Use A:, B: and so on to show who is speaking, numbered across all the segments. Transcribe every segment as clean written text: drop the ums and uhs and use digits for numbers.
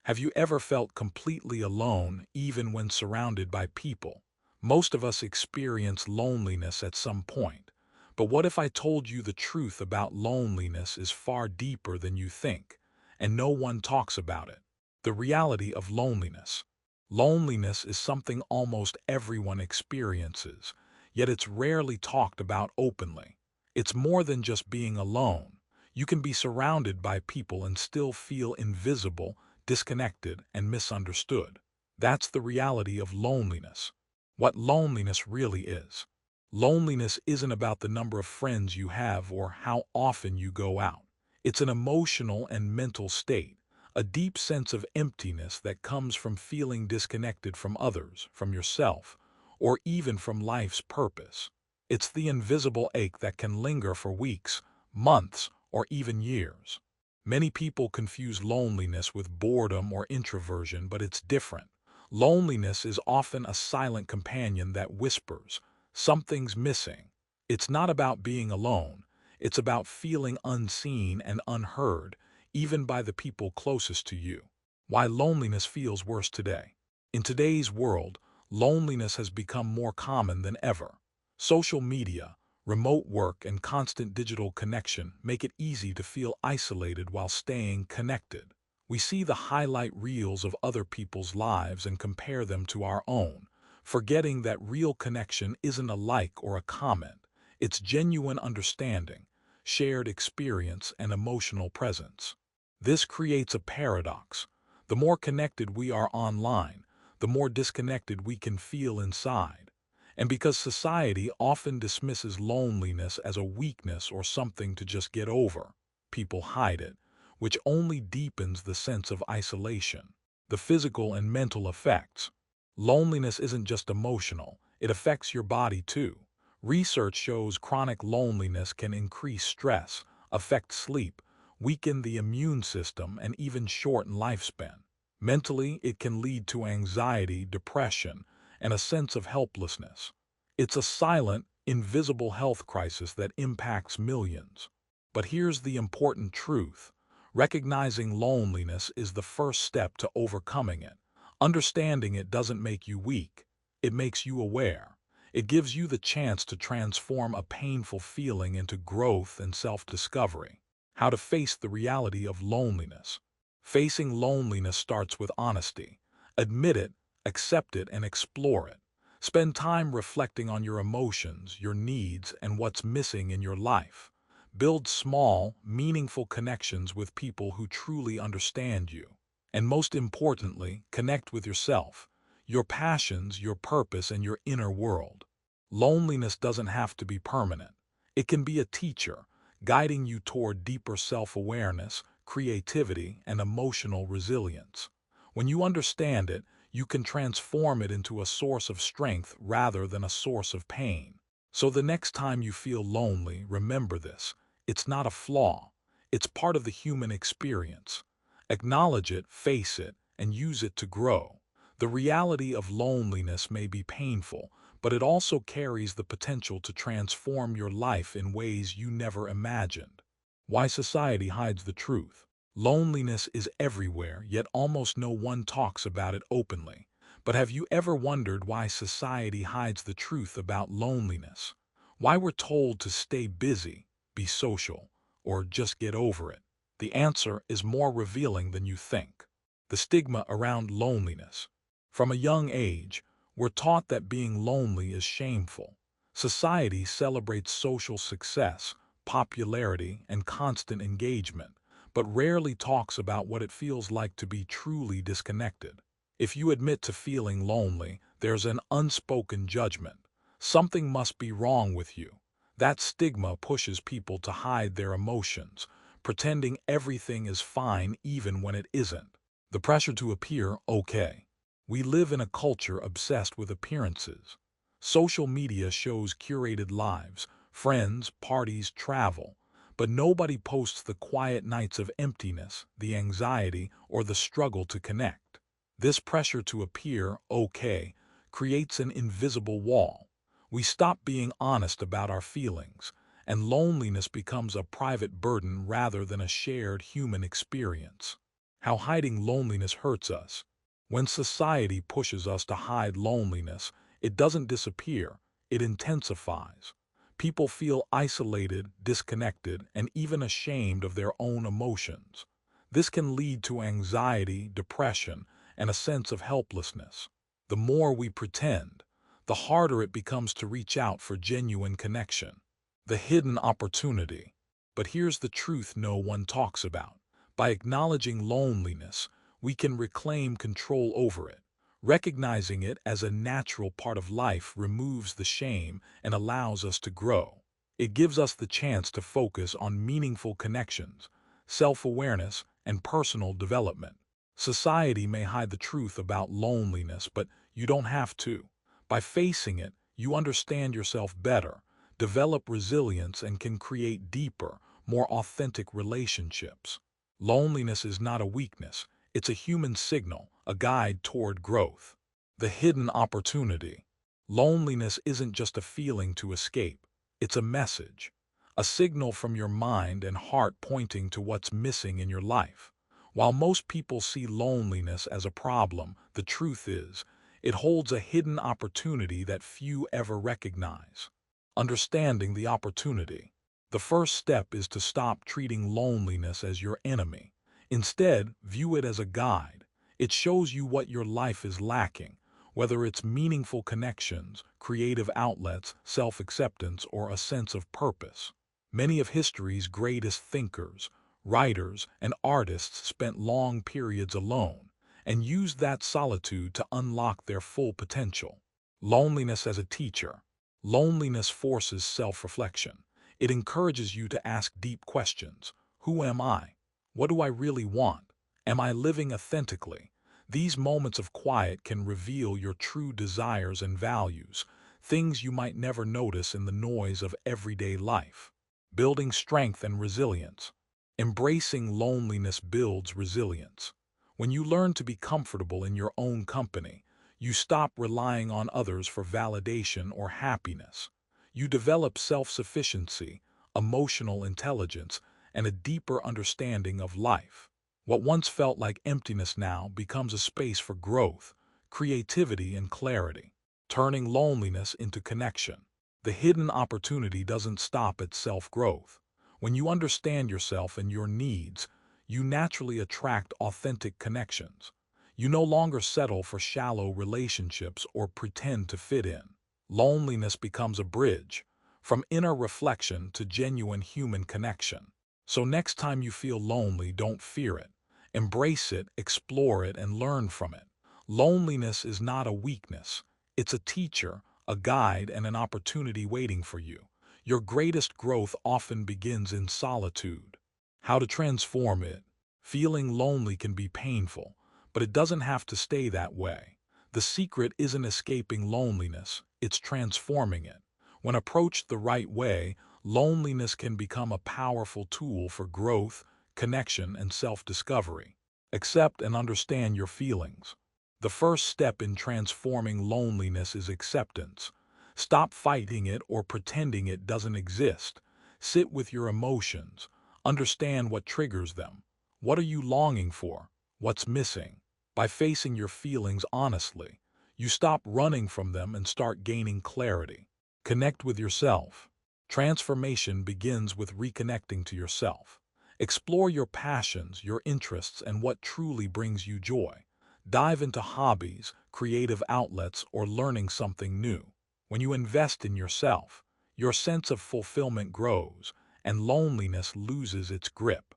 A: Have you ever felt completely alone even when surrounded by people? Most of us experience loneliness at some point. But what if I told you the truth about loneliness is far deeper than you think, and no one talks about it? The reality of loneliness. Loneliness is something almost everyone experiences, yet it's rarely talked about openly. It's more than just being alone. You can be surrounded by people and still feel invisible, disconnected, and misunderstood. That's the reality of loneliness. What loneliness really is. Loneliness isn't about the number of friends you have or how often you go out. It's an emotional and mental state, a deep sense of emptiness that comes from feeling disconnected from others, from yourself, or even from life's purpose. It's the invisible ache that can linger for weeks, months, or even years. Many people confuse loneliness with boredom or introversion, but it's different. Loneliness is often a silent companion that whispers, "Something's missing." It's not about being alone. It's about feeling unseen and unheard, even by the people closest to you. Why loneliness feels worse today. In today's world, loneliness has become more common than ever. Social media, remote work, and constant digital connection make it easy to feel isolated while staying connected. We see the highlight reels of other people's lives and compare them to our own, forgetting that real connection isn't a like or a comment. It's genuine understanding, shared experience, and emotional presence. This creates a paradox. The more connected we are online, the more disconnected we can feel inside. And because society often dismisses loneliness as a weakness or something to just get over, people hide it, which only deepens the sense of isolation. The physical and mental effects. Loneliness isn't just emotional, it affects your body too. Research shows chronic loneliness can increase stress, affect sleep, weaken the immune system, and even shorten lifespan. Mentally, it can lead to anxiety, depression, and a sense of helplessness. It's a silent, invisible health crisis that impacts millions. But here's the important truth. Recognizing loneliness is the first step to overcoming it. Understanding it doesn't make you weak. It makes you aware. It gives you the chance to transform a painful feeling into growth and self-discovery. How to face the reality of loneliness. Facing loneliness starts with honesty. Admit it, accept it, and explore it. Spend time reflecting on your emotions, your needs, and what's missing in your life. Build small, meaningful connections with people who truly understand you. And most importantly, connect with yourself, your passions, your purpose, and your inner world. Loneliness doesn't have to be permanent. It can be a teacher, guiding you toward deeper self-awareness, creativity, and emotional resilience. When you understand it, you can transform it into a source of strength rather than a source of pain. So the next time you feel lonely, remember this. It's not a flaw. It's part of the human experience. Acknowledge it, face it, and use it to grow. The reality of loneliness may be painful, but it also carries the potential to transform your life in ways you never imagined. Why society hides the truth. Loneliness is everywhere, yet almost no one talks about it openly. But have you ever wondered why society hides the truth about loneliness? Why we're told to stay busy, be social, or just get over it? The answer is more revealing than you think. The stigma around loneliness. From a young age, we're taught that being lonely is shameful. Society celebrates social success, popularity, and constant engagement, but rarely talks about what it feels like to be truly disconnected. If you admit to feeling lonely, there's an unspoken judgment. Something must be wrong with you. That stigma pushes people to hide their emotions, pretending everything is fine even when it isn't. The pressure to appear okay. We live in a culture obsessed with appearances. Social media shows curated lives, friends, parties, travel, but nobody posts the quiet nights of emptiness, the anxiety, or the struggle to connect. This pressure to appear okay creates an invisible wall. We stop being honest about our feelings, and loneliness becomes a private burden rather than a shared human experience. How hiding loneliness hurts us. When society pushes us to hide loneliness, it doesn't disappear, it intensifies. People feel isolated, disconnected, and even ashamed of their own emotions. This can lead to anxiety, depression, and a sense of helplessness. The more we pretend, the harder it becomes to reach out for genuine connection. The hidden opportunity. But here's the truth no one talks about. By acknowledging loneliness, we can reclaim control over it. Recognizing it as a natural part of life removes the shame and allows us to grow. It gives us the chance to focus on meaningful connections, self-awareness, and personal development. Society may hide the truth about loneliness, but you don't have to. By facing it, you understand yourself better, develop resilience, and can create deeper, more authentic relationships. Loneliness is not a weakness, it's a human signal, a guide toward growth. The hidden opportunity. Loneliness isn't just a feeling to escape, it's a message, a signal from your mind and heart pointing to what's missing in your life. While most people see loneliness as a problem, the truth is, it holds a hidden opportunity that few ever recognize. Understanding the opportunity. The first step is to stop treating loneliness as your enemy. Instead, view it as a guide. It shows you what your life is lacking, whether it's meaningful connections, creative outlets, self-acceptance, or a sense of purpose. Many of history's greatest thinkers, writers, and artists spent long periods alone and used that solitude to unlock their full potential. Loneliness as a teacher. Loneliness forces self-reflection. It encourages you to ask deep questions. Who am I? What do I really want? Am I living authentically? These moments of quiet can reveal your true desires and values, things you might never notice in the noise of everyday life. Building strength and resilience. Embracing loneliness builds resilience. When you learn to be comfortable in your own company, you stop relying on others for validation or happiness. You develop self-sufficiency, emotional intelligence, and a deeper understanding of life. What once felt like emptiness now becomes a space for growth, creativity, and clarity, turning loneliness into connection. The hidden opportunity doesn't stop at self-growth. When you understand yourself and your needs, you naturally attract authentic connections. You no longer settle for shallow relationships or pretend to fit in. Loneliness becomes a bridge, from inner reflection to genuine human connection. So next time you feel lonely, don't fear it. Embrace it, explore it, and learn from it. Loneliness is not a weakness. It's a teacher, a guide, and an opportunity waiting for you. Your greatest growth often begins in solitude. How to transform it. Feeling lonely can be painful, but it doesn't have to stay that way. The secret isn't escaping loneliness, it's transforming it. When approached the right way, loneliness can become a powerful tool for growth, connection, and self-discovery. Accept and understand your feelings. The first step in transforming loneliness is acceptance. Stop fighting it or pretending it doesn't exist. Sit with your emotions. Understand what triggers them. What are you longing for? What's missing? By facing your feelings honestly, you stop running from them and start gaining clarity. Connect with yourself. Transformation begins with reconnecting to yourself. Explore your passions, your interests, and what truly brings you joy. Dive into hobbies, creative outlets, or learning something new. When you invest in yourself, your sense of fulfillment grows, and loneliness loses its grip.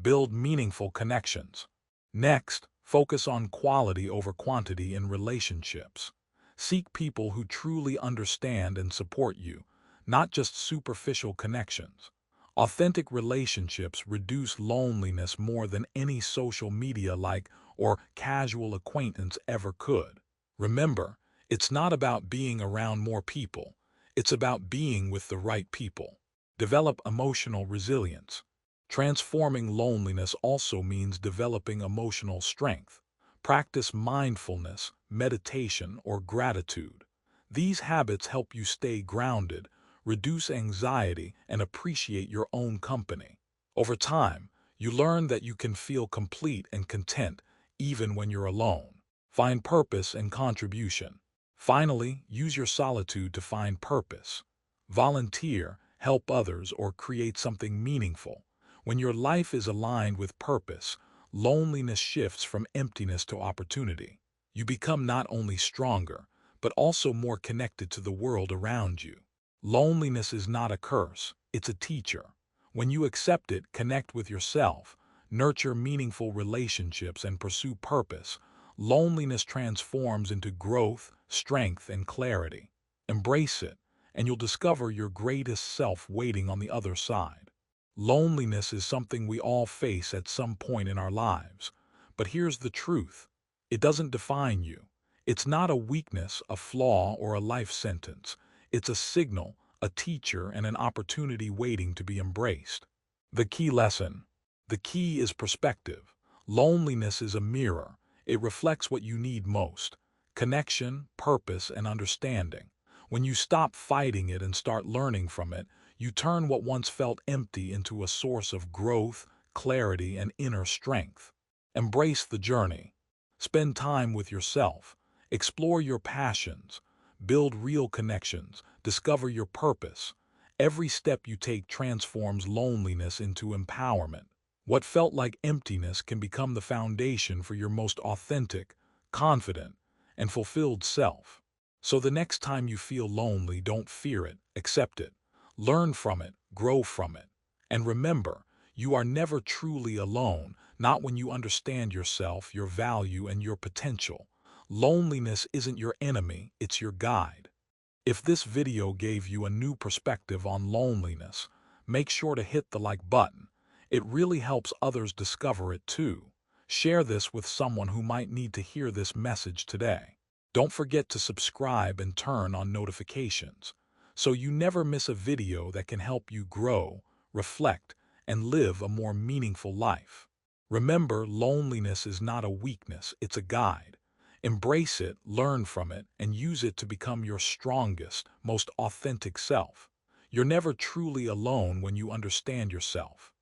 A: Build meaningful connections. Next, focus on quality over quantity in relationships. Seek people who truly understand and support you, not just superficial connections. Authentic relationships reduce loneliness more than any social media like or casual acquaintance ever could. Remember, it's not about being around more people. It's about being with the right people. Develop emotional resilience. Transforming loneliness also means developing emotional strength. Practice mindfulness, meditation, or gratitude. These habits help you stay grounded, reduce anxiety, and appreciate your own company. Over time, You learn that you can feel complete and content even when you're alone. Find purpose and contribution. Finally, use your solitude to find purpose. Volunteer, help others, or create something meaningful. When your life is aligned with purpose, loneliness shifts from emptiness to opportunity. You become not only stronger, but also more connected to the world around you. Loneliness is not a curse, it's a teacher. When you accept it, connect with yourself, nurture meaningful relationships, and pursue purpose, loneliness transforms into growth, strength, and clarity. Embrace it, and you'll discover your greatest self waiting on the other side. Loneliness is something we all face at some point in our lives. But here's the truth. It doesn't define you. It's not a weakness, a flaw, or a life sentence. It's a signal, a teacher, and an opportunity waiting to be embraced. The key lesson. The key is perspective. Loneliness is a mirror. It reflects what you need most: connection, purpose, and understanding. When you stop fighting it and start learning from it, you turn what once felt empty into a source of growth, clarity, and inner strength. Embrace the journey. Spend time with yourself. Explore your passions. Build real connections. Discover your purpose. Every step you take transforms loneliness into empowerment. What felt like emptiness can become the foundation for your most authentic, confident, and fulfilled self. So the next time you feel lonely, don't fear it, accept it. Learn from it, grow from it. And remember, you are never truly alone, not when you understand yourself, your value, and your potential. Loneliness isn't your enemy, it's your guide. If this video gave you a new perspective on loneliness, make sure to hit the like button. It really helps others discover it too. Share this with someone who might need to hear this message today. Don't forget to subscribe and turn on notifications, so you never miss a video that can help you grow, reflect, and live a more meaningful life. Remember, loneliness is not a weakness, it's a guide. Embrace it, learn from it, and use it to become your strongest, most authentic self. You're never truly alone when you understand yourself.